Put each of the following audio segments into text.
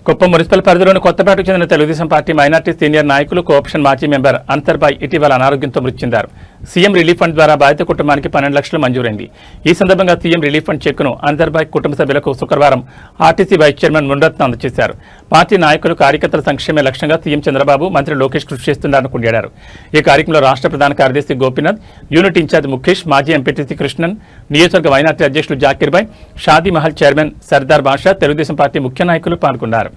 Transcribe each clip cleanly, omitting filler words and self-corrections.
Kuppam municipal పరిధిలోని కొత్తపేటకు చెందిన Telugu Desam party minority senior నాయకులు కోఆప్షన్ మాజీ మెంబర్ అంతర్బాయ్ ఇటీవల అనారోగ్యంతో మృతి చెందారు. సీఎం రిలీఫ్ ఫండ్ ద్వారా బాధిత కుటుంబానికి 12 లక్షలు మంజూరైంది. ఈ సందర్భంగా సీఎం రిలీఫ్ ఫండ్ చెక్కును అంతర్బాయ్ కుటుంబ సభ్యులకు శుక్రవారం ఆర్టీసీ వైస్ చైర్మన్ మున్రత్న అందజేశారు. పార్టీ నాయకులు కార్యకర్తల సంక్షేమే లక్ష్యంగా సీఎం చంద్రబాబు, మంత్రి లోకేష్ కృషి చేస్తున్నారని కొనియాడారు. ఈ కార్యక్రమంలో రాష్ట్ర ప్రధాన కార్యదర్శి గోపీనాథ్, యూనిట్ ఇన్ఛార్జ్ ముఖేష్, మాజీ ఎంపీటీసీ కృష్ణన్, నియోజకవర్గ మైనార్టీ అధ్యక్షులు జాకీర్ భాయ్, షాదీ మహల్ చైర్మన్ సర్దార్ బాషా, తెలుగుదేశం పార్టీ ముఖ్య నాయకులు పాల్గొన్నారు.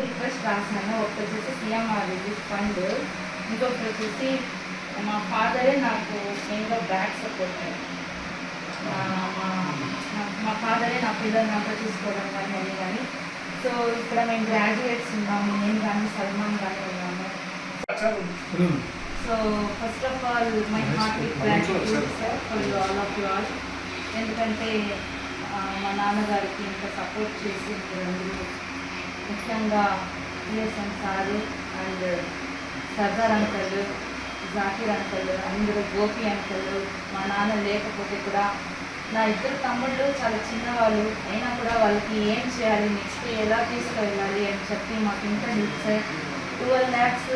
రిక్వెస్ట్ రాసినాను. ఒకటి వచ్చేసి సీఎం రిలీఫ్ ఫండ్, ఇంకొకటి వచ్చేసి మా ఫాదరే నాకు మెయిన్గా బ్యాక్ సపోర్ట్. మా ఫాదరే నా పిల్లల్ని అంతా చూసుకోవడం కానీ మమ్మీ కానీ. సో ఇక్కడ మేము గ్రాడ్యుయేట్స్ ఉన్నాము, నేను కానీ సల్మాన్ కానీ ఉన్నాము. So first of all my heartly gratitude sir for all of you all. ఎందుకంటే మా నాన్నగారికి ఇంత సపోర్ట్ చేసి అందరూ, ముఖ్యంగా PSM sir and Sardar uncle, Zakir uncle, అందరూ గోపి అంకల్. మా నాన్న లేకపోతే కూడా నా ఇద్దరు తమ్ముళ్ళు చాలా చిన్నవాళ్ళు అయినా కూడా వాళ్ళకి ఏం చేయాలి, నెక్స్ట్ ఎలా తీసుకువెళ్ళాలి అని చెప్పి మాకు ఇంకా హెల్ప్ సార్. 12 lakhs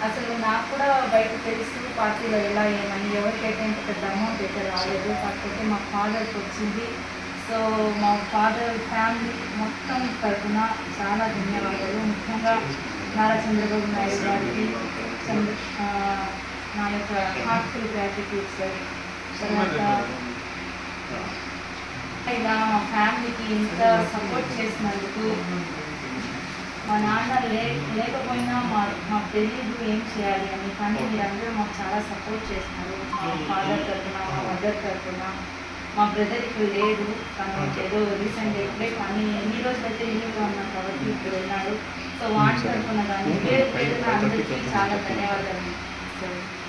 అసలు నాకు కూడా బయట తెలుసు పార్టీలో ఎలా ఏమని, ఎవరికైతే ఇంత పెద్ద అమౌంట్ అయితే రాలేదు, కాకపోతే మా ఫాదర్కి వచ్చింది. సో మా ఫాదర్ ఫ్యామిలీ మొత్తం తరఫున చాలా ధన్యవాదాలు. ముఖ్యంగా నారా చంద్రబాబు నాయుడు గారికి నా యొక్క హార్ట్ఫుల్ గ్రాటిట్యూడ్ సార్. తర్వాత ఇలా మా ఫ్యామిలీకి ఇంత సపోర్ట్ చేసినందుకు, మా నాన్న లేకపోయినా మాకు తెలియదు ఏం చేయాలి అని, కానీ మీరందరూ మాకు చాలా సపోర్ట్ చేస్తున్నారు. మా ఫాదర్ తరఫున, మా మదర్ తరఫున. మా బ్రదర్కి లేదు, తను ఏదో రీసెంట్ ఇప్పుడే కానీ ఎన్ని రోజులైతే ఇల్లుగా ఉన్నాం కాబట్టి ఇప్పుడు వెళ్ళాడు. సో వాటి తరఫున కానీ పేరు పేరున అందరికీ చాలా ధన్యవాదాలు సార్.